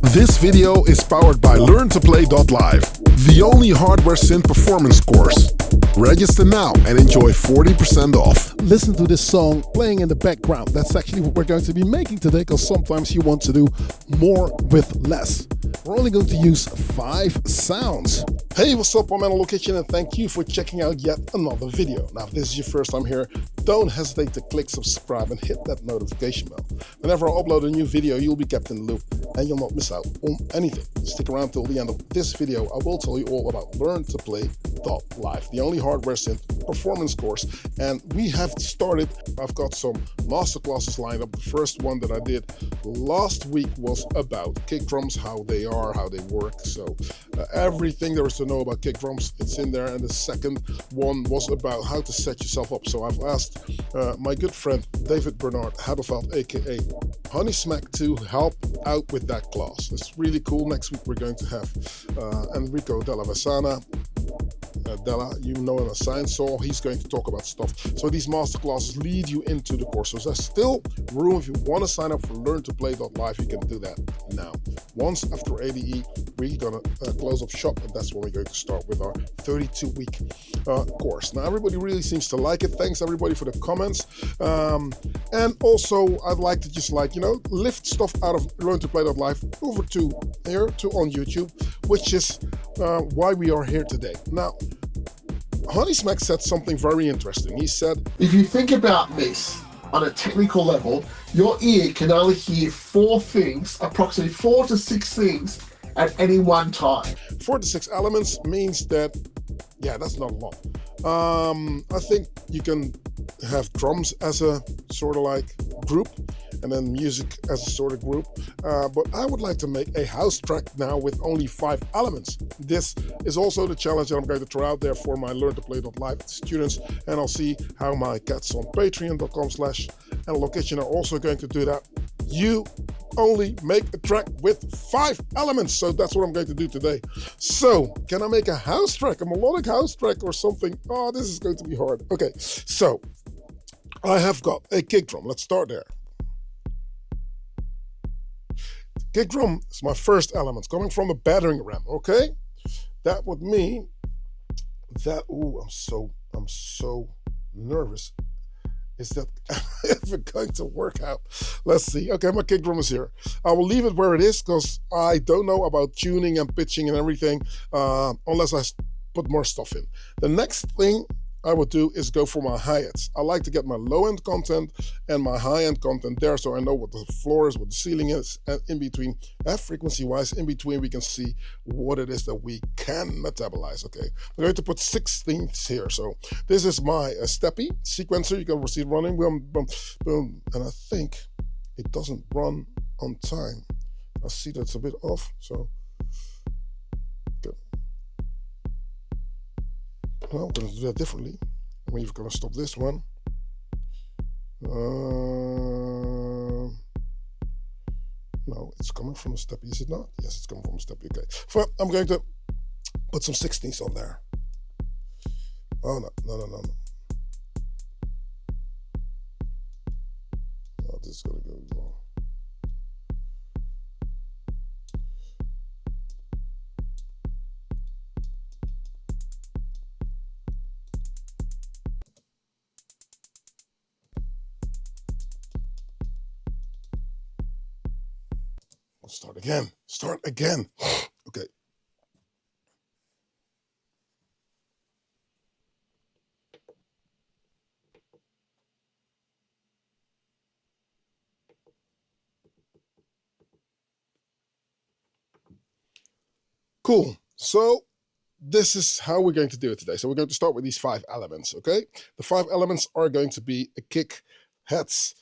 This video is powered by LearnToPlay.Live, the only hardware synth performance course. Register now and enjoy 40% off. Listen to this song playing in the background. That's actually what we're going to be making today, because sometimes you want to do more with less. We're only going to use 5 sounds. Hey, what's up? I'm Mental Kitchen and thank you for checking out yet another video. Now, if this is your first time here, don't hesitate to click subscribe and hit that notification bell. Whenever I upload a new video, you'll be kept in the loop and you'll not miss out on anything. Stick around till the end of this video. I will tell you all about LearnToPlay.Live, the only hardware synth performance course. And we have started. I've got some masterclasses lined up. The first one that I did last week was about kick drums, how they are, how they work. So everything there is to know about kick drums, it's in there. And the second one was about how to set yourself up. So I've asked my good friend David Bernard Haberfeld, aka Honeysmack, to help out with that class. It's really cool. Next week we're going to have Enrico Della Vasana. Della, you know him as Science Soul. He's going to talk about stuff. So these masterclasses lead you into the course. So there's still room. If you want to sign up for LearnToPlay.Live, you can do that now. Once after ADE, we're gonna close up shop, and that's when we're going to start with our 32-week course. Now, everybody really seems to like it. Thanks everybody for the comments. And also, I'd like to just lift stuff out of LearnToPlay.Live over to here on YouTube, which is why we are here today. Now, Honeysmack said something very interesting. He said, if you think about this on a technical level, your ear can only hear 4 things, approximately 4 to 6 things at any one time. 4 to 6 elements means that, yeah, that's not a lot. I think you can have drums as a sort of like group, and then music as a sort of group. But I would like to make a house track now with only 5 elements. This is also the challenge that I'm going to throw out there for my LearnToPlay.Live students, and I'll see how my cats on patreon.com/NLLKitchen are also going to do that. You only make a track with 5 elements, so that's what I'm going to do today. So, can I make a house track, a melodic house track or something? Oh, this is going to be hard. Okay, so I have got a kick drum. Let's start there. Kick drum is my first element, coming from a battering ram, okay? That would mean that, I'm so nervous. Is that ever going to work out? Let's see. Okay, my kick drum is here. I will leave it where it is because I don't know about tuning and pitching and everything unless I put more stuff in. The next thing I would do is go for my hi-hats. I like to get my low-end content and my high-end content there, so I know what the floor is, what the ceiling is, and in between, frequency-wise, in between we can see what it is that we can metabolize. Okay, I'm going to put 16ths here. So this is my steppy sequencer. You can see it running, boom, boom, boom, and I think it doesn't run on time. I see that's a bit off, so good. Well, we're going to do that differently. We're going to stop this one. No, it's coming from a steppy, is it not? Yes, it's coming from a steppy. Okay. Well, I'm going to put some 16ths on there. Oh, no. Oh, this is going to go wrong. Start again. Okay. Cool. So this is how we're going to do it today. So we're going to start with these 5 elements, okay? The 5 elements are going to be a kick, hats,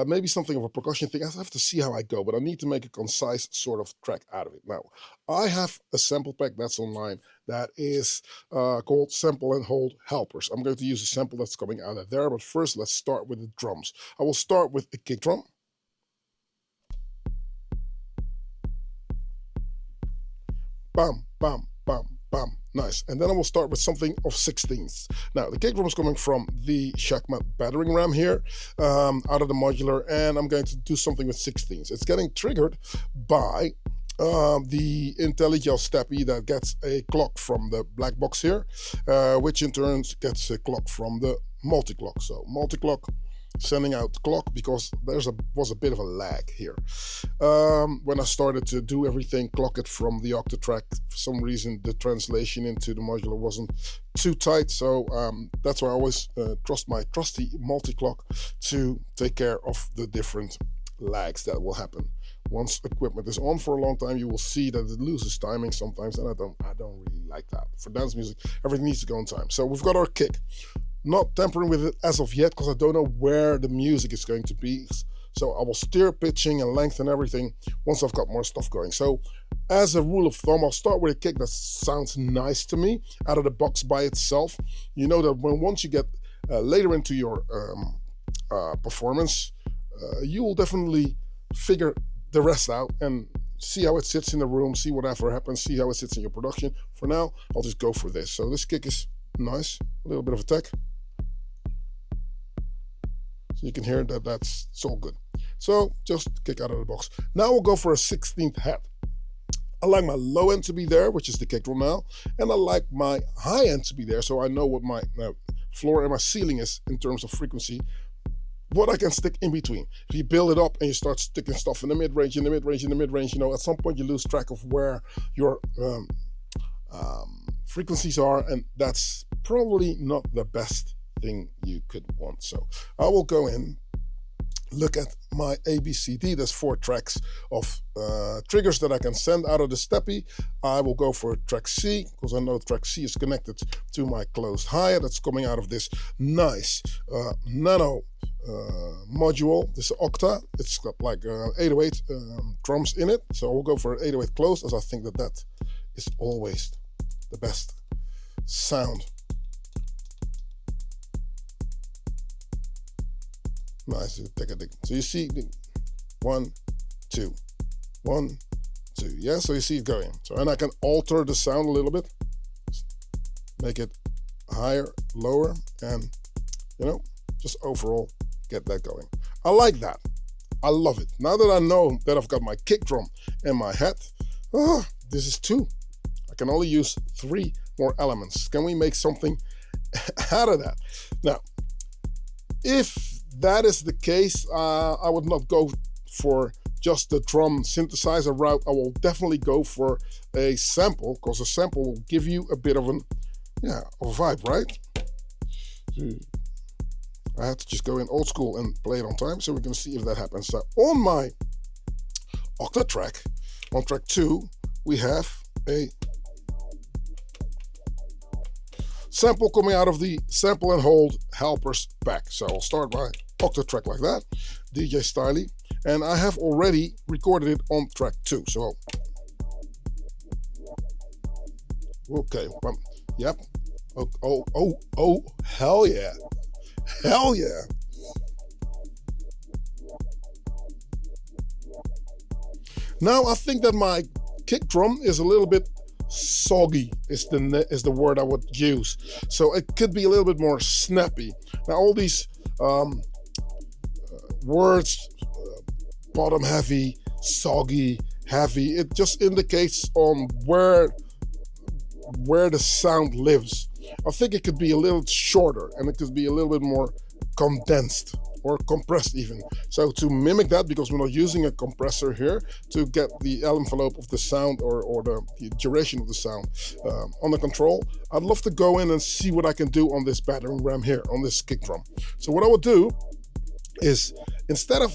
maybe something of a percussion thing. I have to see how I go, but I need to make a concise sort of track out of it. Now, I have a sample pack that's online that is called Sample and Hold Helpers. I'm going to use a sample that's coming out of there, but first let's start with the drums. I will start with a kick drum. Bam, bam, bam, bam. Nice. And then I will start with something of 16ths. Now, the kick drum is coming from the Shackmat battering ram here, out of the modular, and I'm going to do something with 16ths. It's getting triggered by the IntelliGel Steppy that gets a clock from the black box here, which in turn gets a clock from the multi-clock. So multi-clock sending out clock, because was a bit of a lag here. When I started to do everything, clock it from the Octatrack, for some reason the translation into the modular wasn't too tight, so that's why I always trust my trusty multi-clock to take care of the different lags that will happen. Once equipment is on for a long time, you will see that it loses timing sometimes, and I don't really like that. For dance music, everything needs to go on time. So we've got our kick. Not tampering with it as of yet, because I don't know where the music is going to be. So I will steer pitching and length and everything once I've got more stuff going. So as a rule of thumb, I'll start with a kick that sounds nice to me out of the box by itself. You know that once you get later into your performance, you will definitely figure the rest out and see how it sits in the room, see whatever happens, see how it sits in your production. For now, I'll just go for this. So this kick is nice, a little bit of attack. So you can hear that it's all good. So just kick out of the box. Now we'll go for a 16th hat. I like my low end to be there, which is the kick drum now, and I like my high end to be there, so I know what my floor and my ceiling is in terms of frequency, what I can stick in between. If you build it up and you start sticking stuff in the mid-range, in the mid-range, in the mid-range, you know, at some point you lose track of where your frequencies are, and that's probably not the best thing you could want. So I will go in, look at my ABCD. There's 4 tracks of triggers that I can send out of the Steppy. I will go for track C, because I know track C is connected to my closed hi-hat that's coming out of this nice nano module. This is Octa. It's got like 808 drums in it, so we'll go for an 808 closed, as I think that is always the best sound. Nice, take a dig. So you see 1, 2, 1, 2. Yeah, so you see it going. So, and I can alter the sound a little bit, make it higher, lower, and you know, just overall get that going. I like that. I love it. Now that I know that I've got my kick drum and my hat, this is 2. I can only use 3 more elements. Can we make something out of that? Now, if that is the case, I would not go for just the drum synthesizer route. I will definitely go for a sample, because a sample will give you a bit of a vibe, right? I had to just go in old school and play it on time, so we're going to see if that happens. So on my Octa track, on track 2, we have a sample coming out of the sample and hold helpers back. So I'll start my Octa track like that, DJ Styly, and I have already recorded it on track 2. So okay, yep. Oh, hell yeah. Hell yeah. Now I think that my kick drum is a little bit soggy, is the word I would use. So it could be a little bit more snappy. Now all these words, bottom heavy, soggy, heavy, it just indicates on where the sound lives. I think it could be a little shorter, and it could be a little bit more condensed or compressed even. So to mimic that, because we're not using a compressor here to get the envelope of the sound or the duration of the sound on the control, I'd love to go in and see what I can do on this battering ram here, on this kick drum. So what I would do is, instead of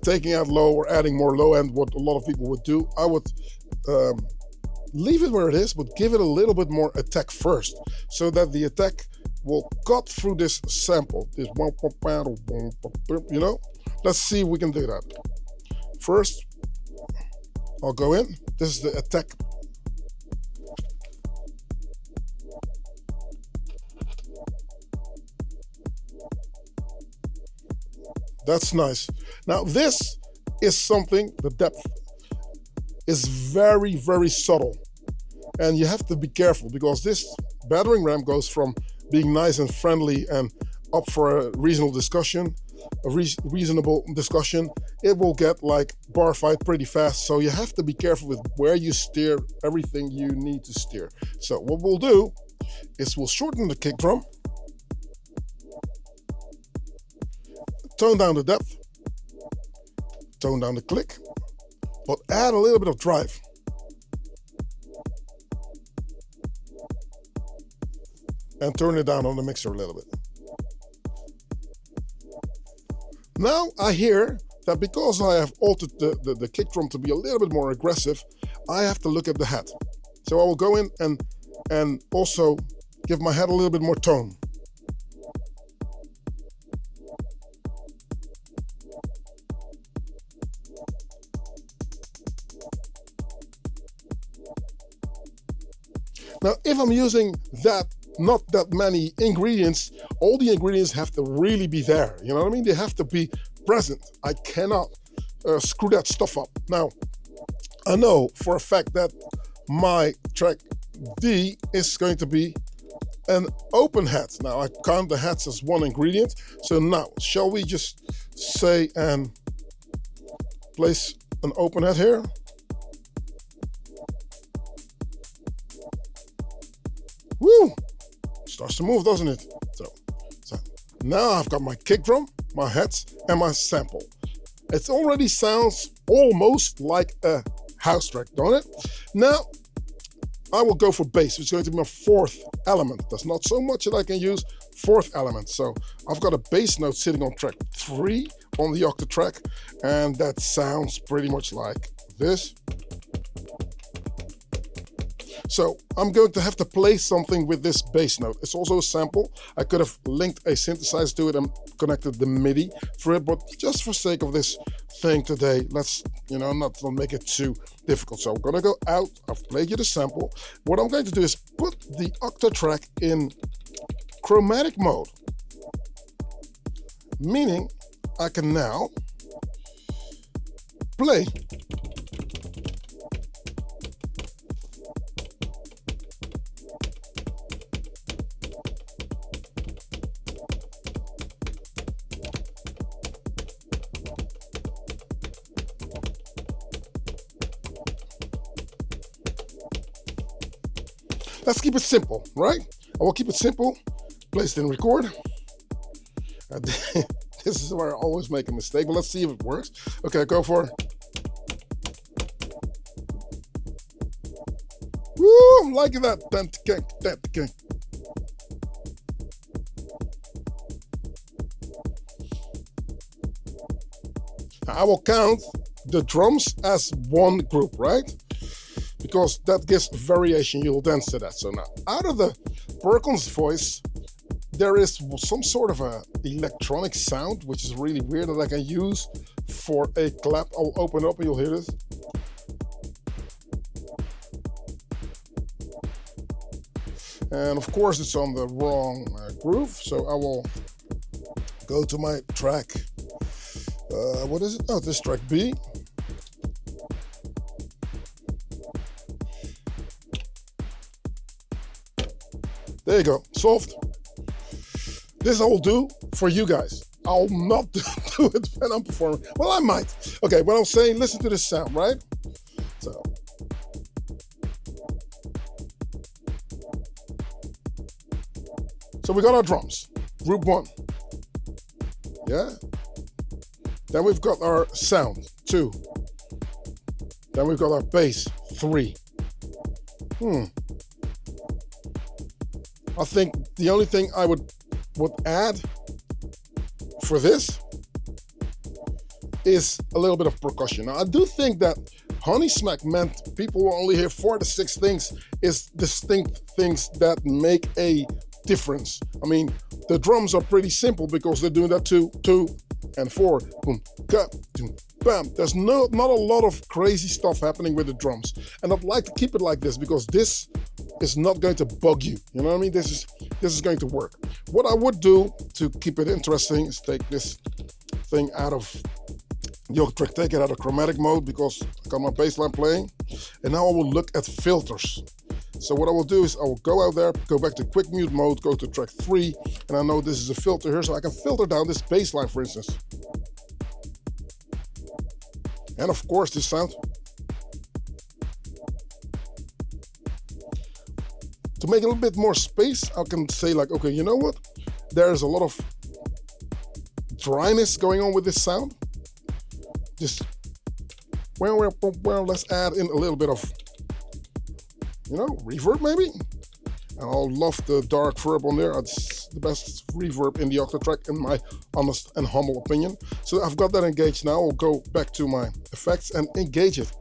taking out low or adding more low end, what a lot of people would do, I would leave it where it is, but give it a little bit more attack first, so that the attack will cut through this sample. This, you know, let's see if we can do that. First, I'll go in. This is the attack. That's nice. Now this is something, the depth is very, very subtle. And you have to be careful, because this battering ram goes from being nice and friendly and up for a reasonable discussion, it will get like bar fight pretty fast. So you have to be careful with where you steer everything you need to steer. So what we'll do is we'll shorten the kick drum, tone down the depth, tone down the click, but add a little bit of drive. And turn it down on the mixer a little bit. Now I hear that because I have altered the kick drum to be a little bit more aggressive, I have to look at the head. So I will go in and also give my head a little bit more tone. Now, if I'm using not that many ingredients, all the ingredients have to really be there. You know what I mean? They have to be present. I cannot screw that stuff up. Now, I know for a fact that my track D is going to be an open head. Now, I count the heads as one ingredient. So now, shall we just say and place an open head here? Woo! Starts to move, doesn't it? So now I've got my kick drum, my heads, and my sample. It already sounds almost like a house track, don't it? Now I will go for bass. It's going to be my fourth element. There's not so much that I can use. Fourth element. So I've got a bass note sitting on track 3 on the octave track, and that sounds pretty much like this. So I'm going to have to play something with this bass note. It's also a sample. I could have linked a synthesizer to it and connected the MIDI through it, but just for sake of this thing today, let's, not make it too difficult. So I'm gonna go out. I've played you the sample. What I'm going to do is put the octave track in chromatic mode, meaning I can now play Let's keep it simple, right? I will keep it simple, place it in record. This is where I always make a mistake, but let's see if it works. Okay, go for it. Woo, I'm liking that. I will count the drums as one group, right? Because that gives variation. You'll dance to that. So now, out of the Perkins voice, there is some sort of a electronic sound, which is really weird, that I can use for a clap. I'll open up and you'll hear this. And of course, it's on the wrong groove. So I will go to my track. What is it? Oh, this track B. There you go, solved. This I will do for you guys. I'll not do it when I'm performing. Well, I might. Okay, what I'm saying, listen to this sound, right? So we got our drums, group 1. Yeah? Then we've got our sound, 2. Then we've got our bass, 3. I think the only thing I would add for this is a little bit of percussion. Now, I do think that Honeysmack meant people will only hear 4 to 6 things is distinct things that make a difference. I mean, the drums are pretty simple because they're doing that 2, 2, and 4. Boom, ka, boom, bam. There's not a lot of crazy stuff happening with the drums. And I'd like to keep it like this because this is not going to bug you. You know what I mean? This is going to work. What I would do to keep it interesting is take this thing out of the track, take it out of chromatic mode because I got my bass line playing. And now I will look at filters. So what I will do is I will go out there, go back to quick mute mode, go to track 3, and I know this is a filter here, so I can filter down this bass line, for instance. And of course this sound. To make a little bit more space, I can say like, okay, you know what? There's a lot of dryness going on with this sound. Just, well, let's add in a little bit of, you know, reverb maybe. And I'll love the dark verb on there. It's the best reverb in the Octatrack in my honest and humble opinion. So I've got that engaged now. I'll go back to my effects and engage it.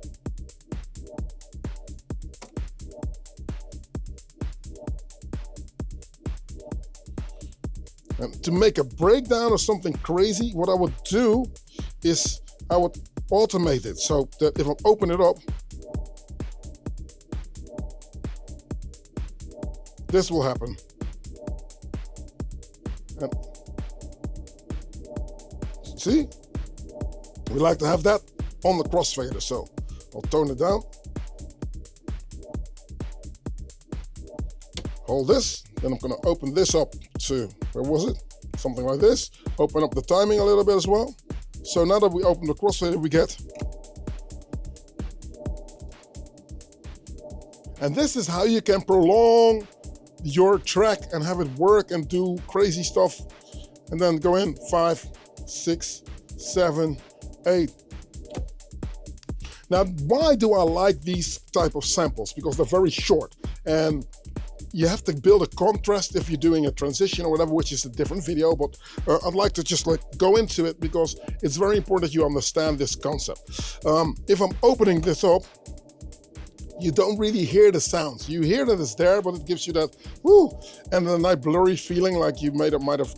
And to make a breakdown or something crazy, what I would do is I would automate it so that if I open it up, this will happen. And see, we like to have that on the crossfader, so I'll tone it down. Hold this, then I'm going to open this up to, where was it? Something like this. Open up the timing a little bit as well. So now that we open the crossfader, we get. And this is how you can prolong your track and have it work and do crazy stuff. And then go in 5, 6, 7, 8. Now, why do I like these type of samples? Because they're very short. And you have to build a contrast if you're doing a transition or whatever, which is a different video, but I'd like to just like go into it because it's very important that you understand this concept. If I'm opening this up, you don't really hear the sounds. You hear that it's there, but it gives you that whoo, and a nice blurry feeling like you might have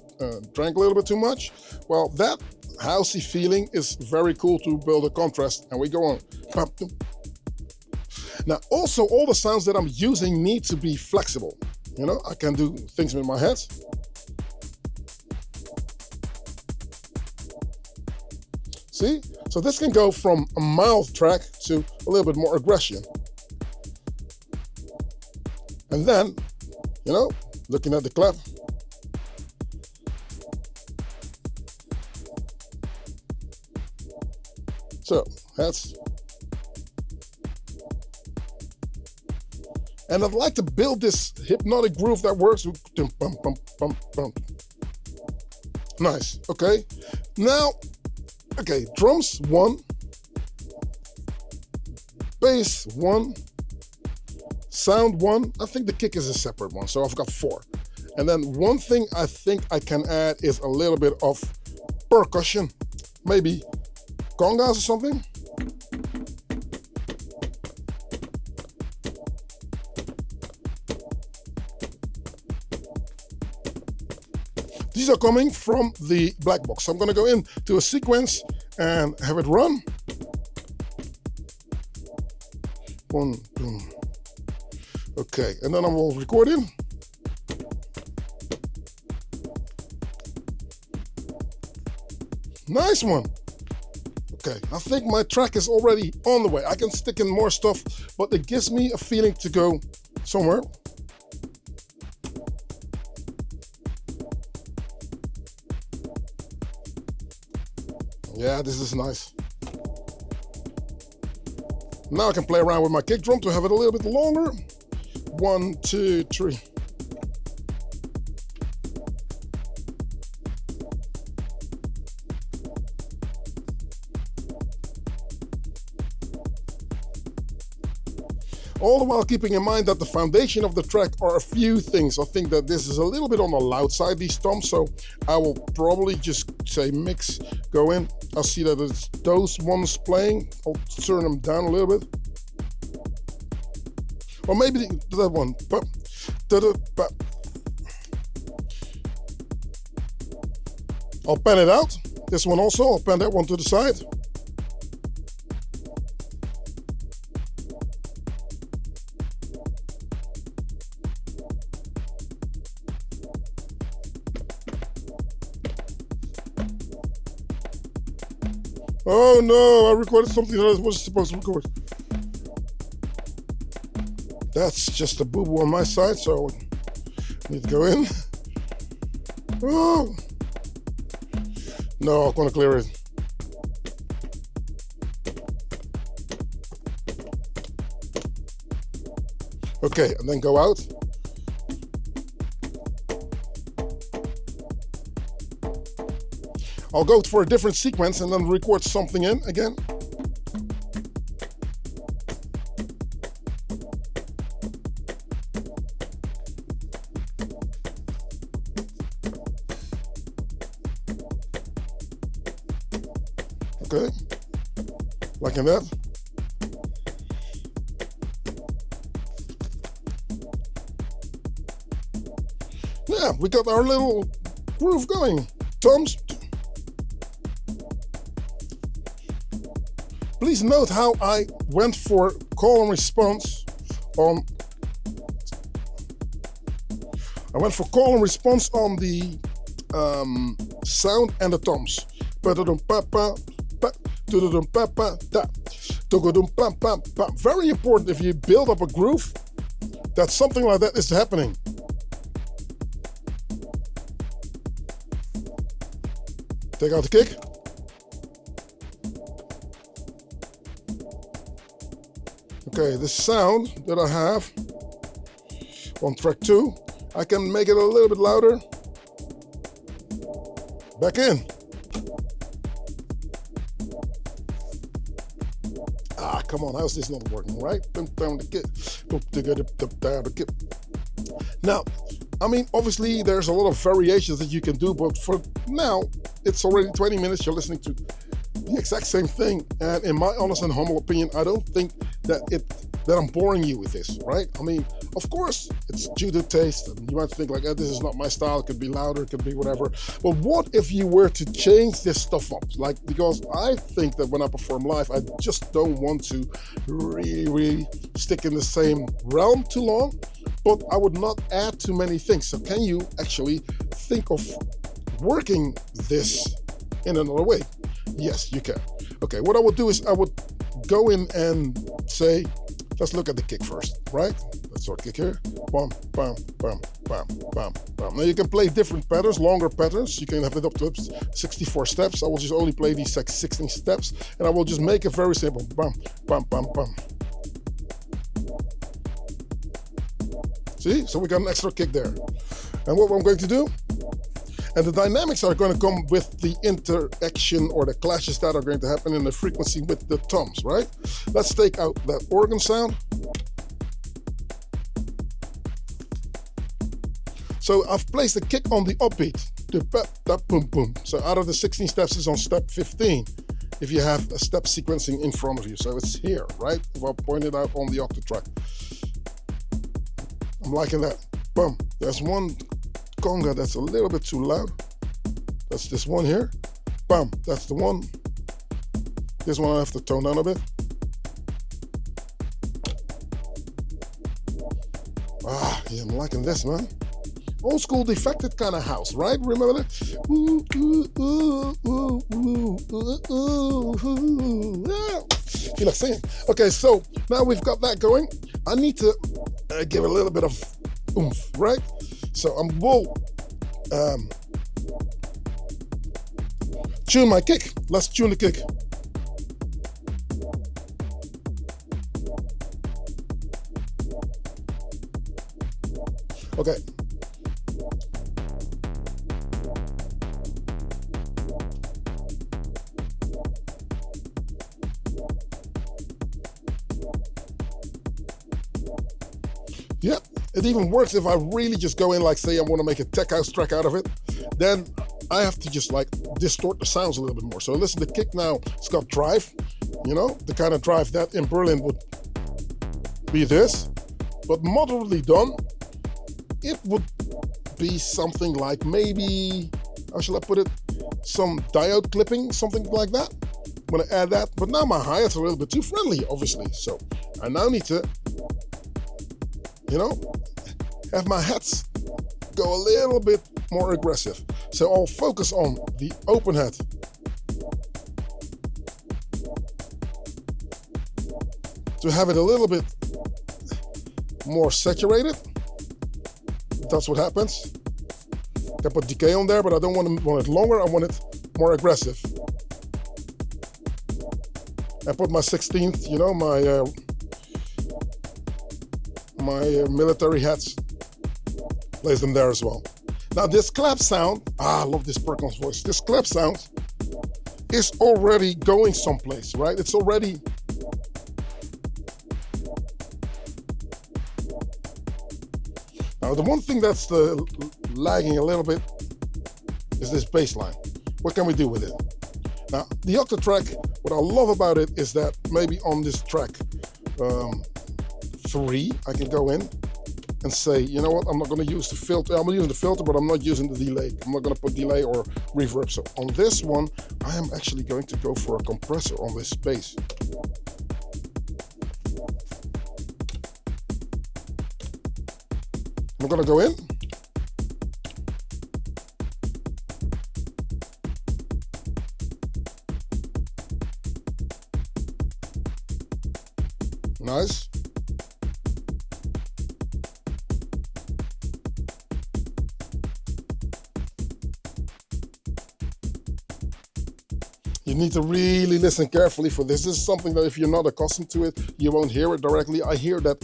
drank a little bit too much. Well, that housey feeling is very cool to build a contrast, and we go on. Now, also, all the sounds that I'm using need to be flexible. You know, I can do things with my head. See? So this can go from a mild track to a little bit more aggression. And then, you know, looking at the clap. So, that's. And I'd like to build this hypnotic groove that works. Nice, okay. Now, okay, drums 1, bass 1, sound 1. I think the kick is a separate one, so I've got 4. And then one thing I think I can add is a little bit of percussion, maybe congas or something. These are coming from the black box. So I'm going to go into a sequence and have it run. 1, 2. Okay, and then I will record in. Nice one. Okay, I think my track is already on the way. I can stick in more stuff, but it gives me a feeling to go somewhere. Yeah, this is nice. Now I can play around with my kick drum to have it a little bit longer. 1, 2, 3. All the while keeping in mind that the foundation of the track are a few things. I think that this is a little bit on the loud side, these toms, so I will probably just say mix, go in. I see that it's those ones playing. I'll turn them down a little bit. Or maybe that one. I'll pan it out. This one also, I'll pan that one to the side. Oh no, I recorded something that I wasn't supposed to record. That's just a boo-boo on my side, so I need to go in. Oh. No, I'm gonna clear it. Okay, and then go out. I'll go for a different sequence and then record something in again. Okay, like in that. Yeah, we got our little groove going. Toms. Please note how I went for call and response on. I went for call and response on the sound and the toms. Very important if you build up a groove that something like that is happening. Take out the kick. Okay, the sound that I have on track 2, I can make it a little bit louder. Back in. Ah, come on, how's this not working, right? Now, I mean, obviously there's a lot of variations that you can do, but for now, it's already 20 minutes, you're listening to the exact same thing. And in my honest and humble opinion, I don't think that I'm boring you with this, right? I mean, of course, it's due to taste, and you might think like, this is not my style, it could be louder, it could be whatever. But what if you were to change this stuff up? Like, because I think that when I perform live, I just don't want to really stick in the same realm too long, but I would not add too many things. So can you actually think of working this in another way? Yes, you can. Okay, what I would do is I would go in and say, let's look at the kick first, right? Let's start kick here. Bam, bam, bam, bam, bam, bam. Now you can play different patterns, longer patterns. You can have it up to 64 steps. I will just only play these 16 steps, and I will just make it very simple. Bam, bam, bam, bam. See? So we got an extra kick there. And what I'm going to do, and the dynamics are going to come with the interaction or the clashes that are going to happen in the frequency with the toms, right? Let's take out that organ sound. So I've placed the kick on the upbeat. Boom, boom. So out of the 16 steps is on step 15. If you have a step sequencing in front of you. So it's here, right? If I point it out on the octave track. I'm liking that. Boom. There's one conga that's a little bit too loud. That's this one here. Bam, that's the one. This one I have to tone down a bit. Ah, yeah, I'm liking this, man. Old school defected kind of house, right? Remember that? Ooh, ooh, ooh, ooh, ooh, ooh, ooh. Yeah. Feel like singing. Okay, so now we've got that going. I need to give a little bit of oomph, right? So I will tune my kick. Let's tune the kick. Okay. Yep. It even works if I really just go in, like, say I want to make a tech house track out of it, then I have to just like distort the sounds a little bit more. So listen, the kick now, it's got drive, you know, the kind of drive that in Berlin would be this, but moderately done, it would be something like maybe, how shall I put it, some diode clipping, something like that. I'm gonna add that, but now my hi-hat's a little bit too friendly, obviously. So I now need to, you know, have my hats go a little bit more aggressive. So I'll focus on the open hat. To have it a little bit more saturated. That's what happens. I can put decay on there, but I don't want it longer, I want it more aggressive. I put my 16th, you know, my military hats. Place them there as well. Now this clap sound, I love this Perkins voice. This clap sound is already going someplace, right? It's already. Now the one thing that's lagging a little bit is this bass line. What can we do with it? Now the octa track, what I love about it is that maybe on this track 3, I can go in and say, you know what, I'm not going to use the filter. I'm using the filter, but I'm not using the delay. I'm not going to put delay or reverb. So on this one, I am actually going to go for a compressor on this bass. I'm going to go in. Nice. You need to really listen carefully for this. This is something that if you're not accustomed to it, you won't hear it directly. I hear that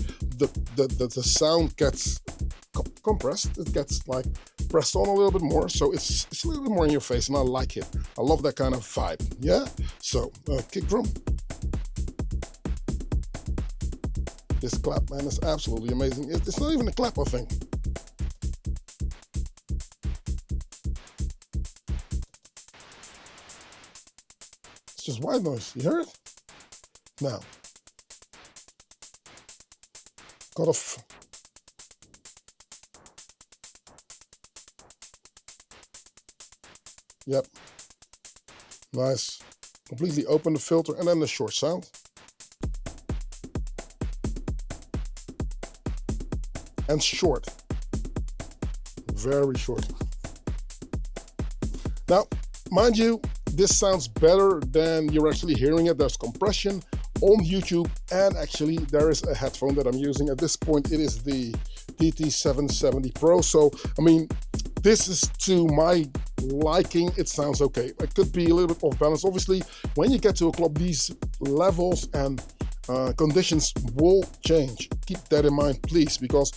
the sound gets compressed. It gets like pressed on a little bit more. So it's a little bit more in your face and I like it. I love that kind of vibe. Yeah? So kick drum. This clap, man, is absolutely amazing. It's not even a clap, I think. It's just white noise. You hear it? Now. Cut off. Yep. Nice. Completely open the filter and then the short sound. And short. Very short. Now, mind you, this sounds better than you're actually hearing it. There's compression on YouTube, and actually there is a headphone that I'm using. At this point, it is the DT770 Pro. So, I mean, this is to my liking. It sounds okay. It could be a little bit off balance. Obviously, when you get to a club, these levels and conditions will change. Keep that in mind, please, because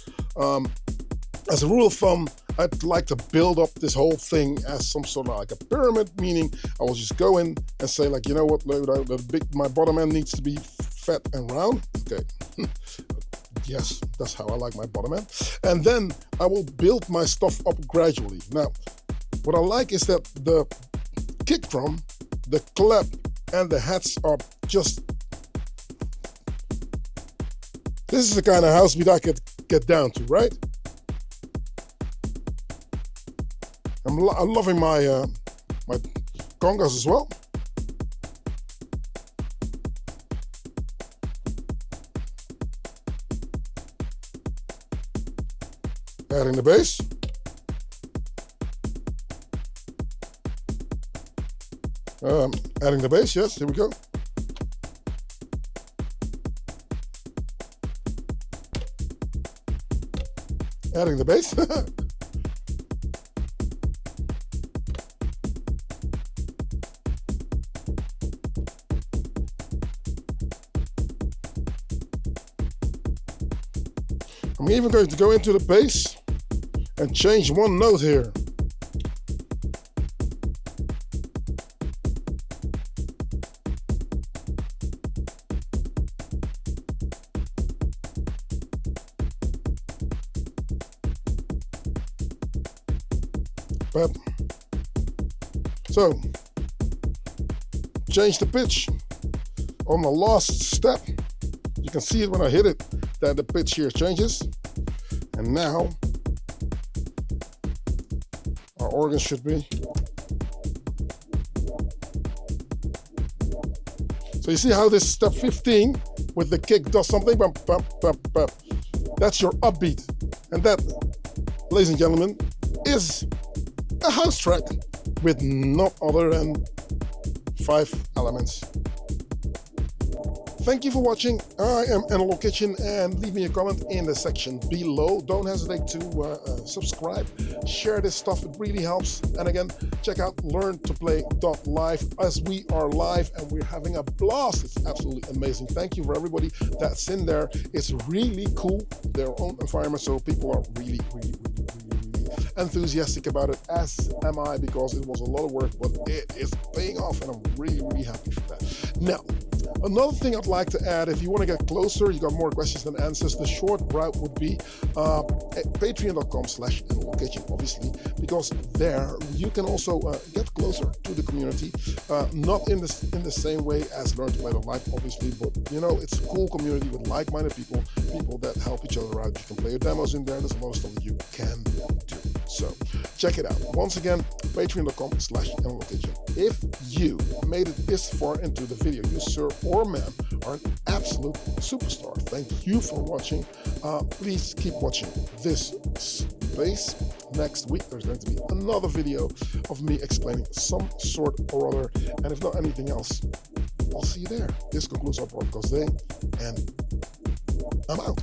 as a rule of thumb, I'd like to build up this whole thing as some sort of like a pyramid, meaning I will just go in and say like, you know what, my bottom end needs to be fat and round. Okay. Yes, that's how I like my bottom end. And then I will build my stuff up gradually. Now, what I like is that the kick drum, the clap, and the hats are just. This is the kind of house beat I could get down to, right? I'm loving my my congas as well. Adding the bass. Adding the bass, yes, here we go. Adding the bass. I'm even going to go into the bass and change one note here. So, change the pitch on the last step. You can see it when I hit it, that the pitch here changes. And now, our organ should be. So you see how this step 15 with the kick does something? Bump, bump, bump, bump. That's your upbeat. And that, ladies and gentlemen, is a house track with no other than 5 elements. Thank you for watching. I am Analog Kitchen, and leave me a comment in the section below. Don't hesitate to subscribe, share this stuff, it really helps. And again, check out LearnToPlay.Live as we are live and we're having a blast. It's absolutely amazing. Thank you for everybody that's in there. It's really cool, their own environment, so people are really enthusiastic about it, as am I, because it was a lot of work, but it is paying off and I'm really happy for that. Now, another thing I'd like to add, if you want to get closer, you got more questions than answers, the short route would be patreon.com/analogkitchen, obviously, because there you can also get closer to the community, not in the same way as LearnToPlay.Live, obviously, but you know, it's a cool community with like-minded people that help each other out. You can play your demos in there. There's a lot of stuff that you can do. So check it out. Once again, patreon.com/analogkitchen. If you made it this far into the video, you sir or ma'am are an absolute superstar. Thank you for watching. Please keep watching this space. Next week there's going to be another video of me explaining some sort or other, and if not anything else, I'll see you there. This concludes our broadcast day, and I'm out.